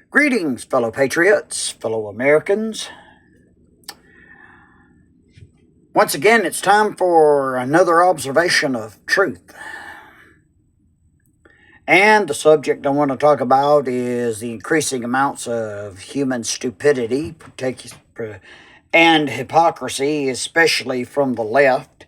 Greetings, fellow patriots, fellow Americans. Once again, it's time for another observation of truth. And the subject I want to talk about is the increasing amounts of human stupidity and hypocrisy, especially from the left.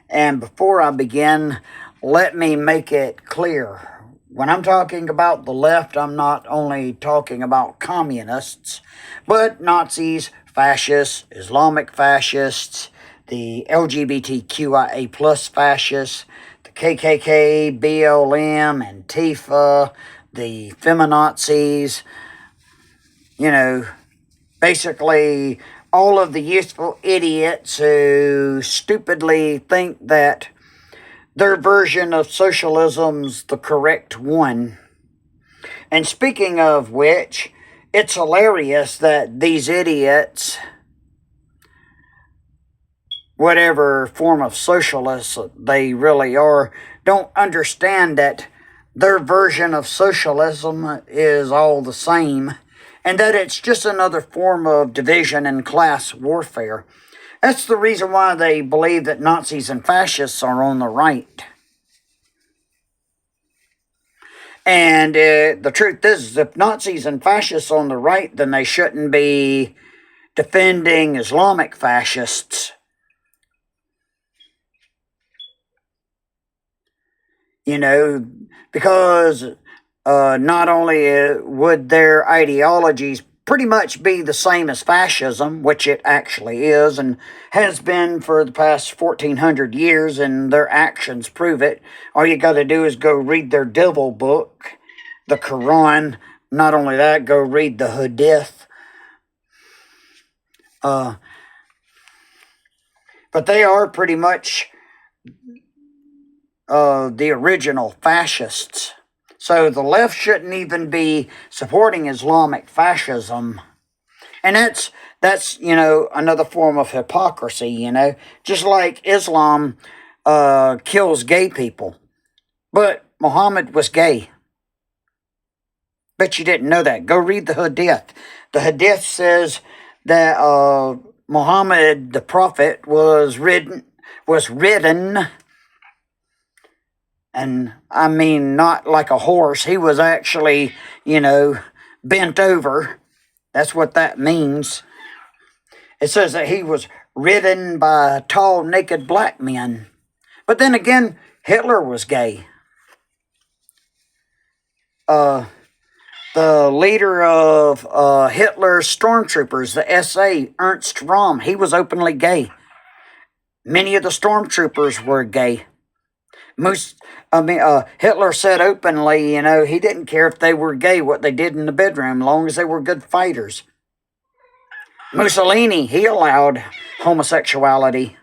And before I begin, let me make it clear. When I'm talking about the left, I'm not only talking about communists, but Nazis, fascists, Islamic fascists, the LGBTQIA plus fascists, the KKK, BLM, Antifa, the feminazis, basically all of the useful idiots who stupidly think that their version of socialism's the correct one. And speaking of which, it's hilarious that these idiots, whatever form of socialists they really are, don't understand that their version of socialism is all the same, and that it's just another form of division and class warfare. That's the reason why they believe that Nazis and fascists are on the right. And the truth is, if Nazis and fascists are on the right, then they shouldn't be defending Islamic fascists. Because not only would their ideologies pretty much be the same as fascism, which it actually is and has been for the past 1400 years, and their actions prove it. All you got to do is go read their devil book, the Quran. Not only that, go read the Hadith. But they are pretty much the original fascists. So the left shouldn't even be supporting Islamic fascism. And that's another form of hypocrisy, Just like Islam kills gay people. But Muhammad was gay. Bet you didn't know that. Go read the Hadith. The Hadith says that Muhammad, the prophet, was ridden, and I mean, not like a horse. He was actually, bent over. That's what that means. It says that he was ridden by tall, naked black men. But then again, Hitler was gay. The leader of Hitler's stormtroopers, the SA, Ernst Röhm, he was openly gay. Many of the stormtroopers were gay. Hitler said openly, he didn't care if they were gay, what they did in the bedroom, as long as they were good fighters. Mussolini, he allowed homosexuality.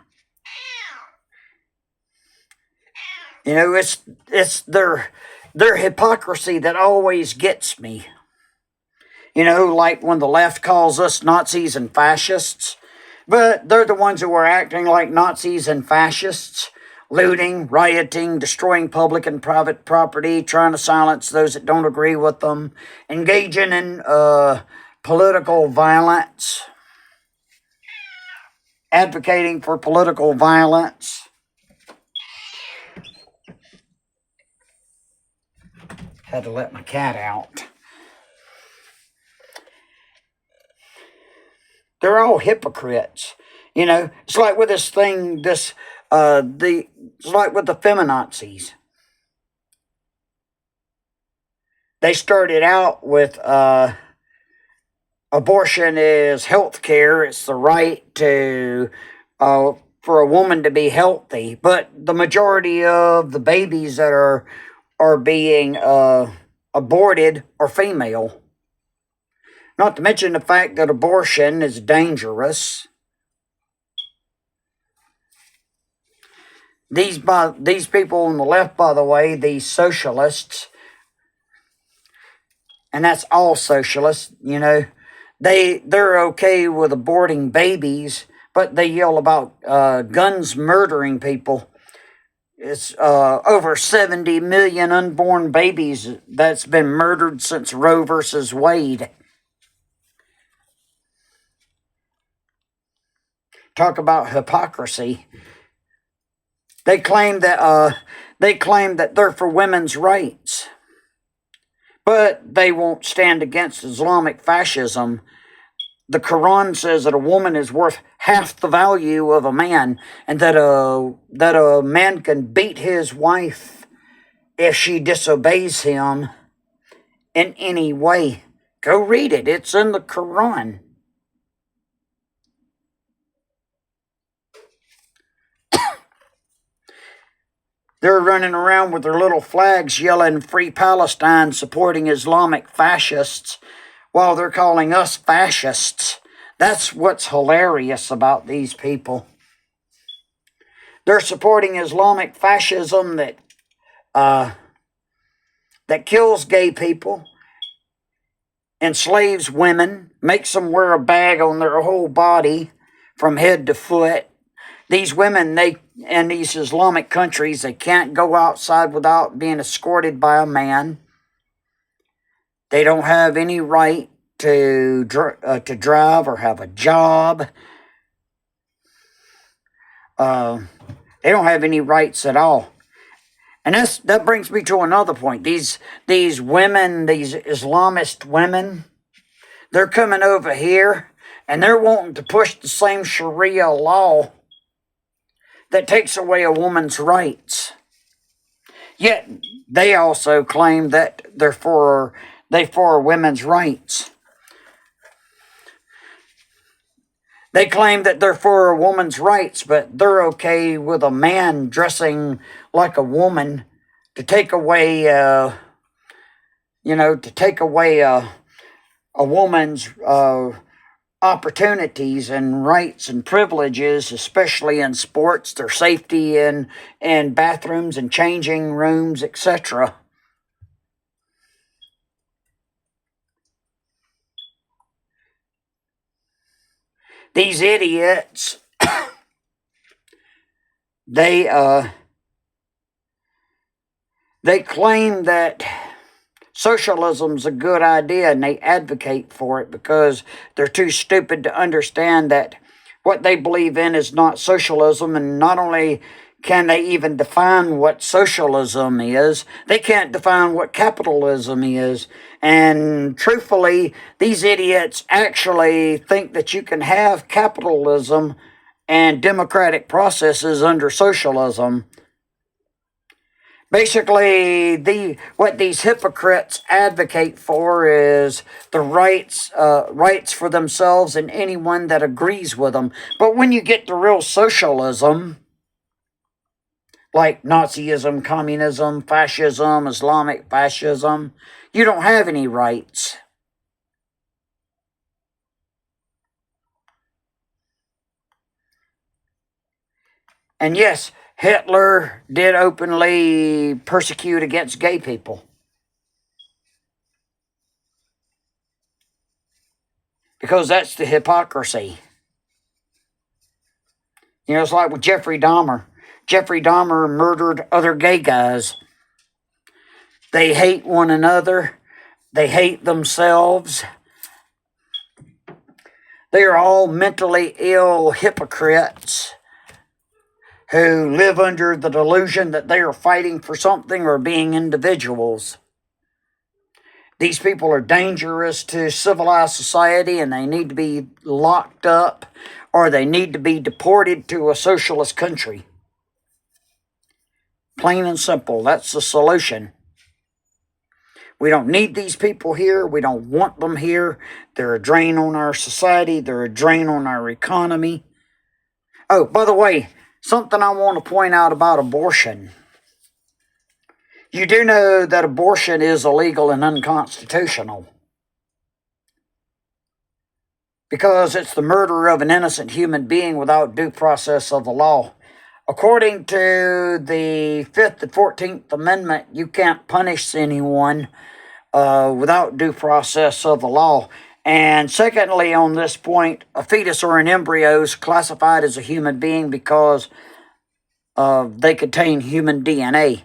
It's their hypocrisy that always gets me. Like when the left calls us Nazis and fascists, but they're the ones who are acting like Nazis and fascists. Looting, rioting, destroying public and private property, trying to silence those that don't agree with them, engaging in political violence, advocating for political violence. Had to let my cat out. They're all hypocrites. It's like with this thing, it's like with the feminazis. They started out with abortion is health care. It's the right to for a woman to be healthy. But the majority of the babies that are being aborted are female. Not to mention the fact that abortion is dangerous. These people on the left, by the way, these socialists, and that's all socialists, they're okay with aborting babies, but they yell about guns murdering people. It's over 70 million unborn babies that's been murdered since Roe versus Wade. Talk about hypocrisy. They claim that they're for women's rights, but they won't stand against Islamic fascism. The Quran says that a woman is worth half the value of a man, and that a man can beat his wife if she disobeys him in any way. Go read it. It's in the Quran. They're running around with their little flags yelling Free Palestine, supporting Islamic fascists, while they're calling us fascists. That's what's hilarious about these people. They're supporting Islamic fascism that kills gay people, enslaves women, makes them wear a bag on their whole body from head to foot. These women, in these Islamic countries, they can't go outside without being escorted by a man. They don't have any right to drive or have a job. They don't have any rights at all. And that brings me to another point. These women, these Islamist women, they're coming over here and they're wanting to push the same Sharia law that takes away a woman's rights. Yet they also claim that they're for women's rights. They claim that they're for a woman's rights, but they're okay with a man dressing like a woman to take away, a woman's opportunities and rights and privileges, especially in sports, their safety in bathrooms and changing rooms, etc. These idiots, they claim that socialism's a good idea, and they advocate for it because they're too stupid to understand that what they believe in is not socialism. And not only can they even define what socialism is, they can't define what capitalism is. And truthfully, these idiots actually think that you can have capitalism and democratic processes under socialism. Basically, what these hypocrites advocate for is the rights for themselves and anyone that agrees with them. But when you get to real socialism, like Nazism, communism, fascism, Islamic fascism, you don't have any rights. And yes, Hitler did openly persecute against gay people. Because that's the hypocrisy. It's like with Jeffrey Dahmer. Jeffrey Dahmer murdered other gay guys. They hate one another. They hate themselves. They are all mentally ill hypocrites who live under the delusion that they are fighting for something or being individuals. These people are dangerous to civilized society, and they need to be locked up, or they need to be deported to a socialist country. Plain and simple, that's the solution. We don't need these people here. We don't want them here. They're a drain on our society. They're a drain on our economy. Oh, by the way, something I want to point out about abortion. You do know that abortion is illegal and unconstitutional because it's the murder of an innocent human being without due process of the law. According to the 5th and 14th Amendment, you can't punish anyone without due process of the law. And secondly, on this point, a fetus or an embryo is classified as a human being because they contain human DNA.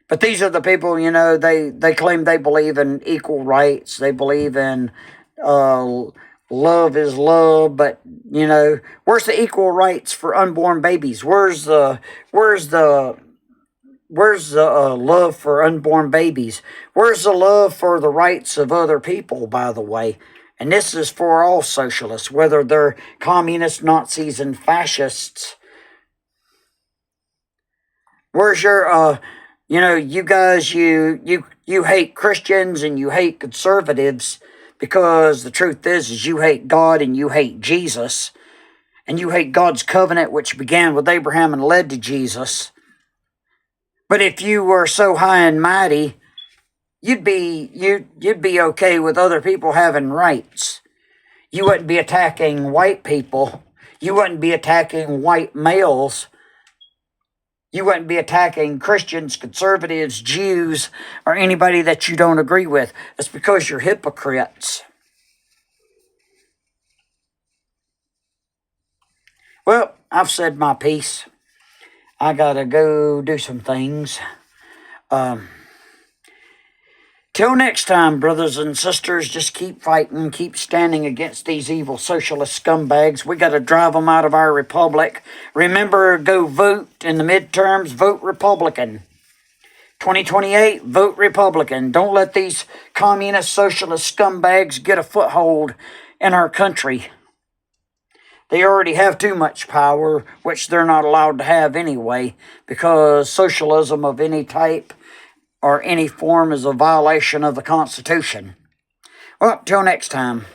But these are the people, they claim they believe in equal rights. They believe in uh, love is love. But, where's the equal rights for unborn babies? Where's the love for unborn babies? Where's the love for the rights of other people, by the way? And this is for all socialists, whether they're communists, Nazis, and fascists. Where's your, you guys, you hate Christians and you hate conservatives because the truth is you hate God and you hate Jesus. And you hate God's covenant, which began with Abraham and led to Jesus. But if you were so high and mighty, you'd be okay with other people having rights. You wouldn't be attacking white people. You wouldn't be attacking white males. You wouldn't be attacking Christians, conservatives, Jews, or anybody that you don't agree with. It's because you're hypocrites. Well, I've said my piece. I gotta go do some things. Till next time, brothers and sisters, just keep fighting, keep standing against these evil socialist scumbags. We got to drive them out of our republic. Remember, go vote in the midterms, vote Republican. 2028, vote Republican. Don't let these communist socialist scumbags get a foothold in our country. They already have too much power, which they're not allowed to have anyway, because socialism of any type or any form is a violation of the Constitution. Well, till next time.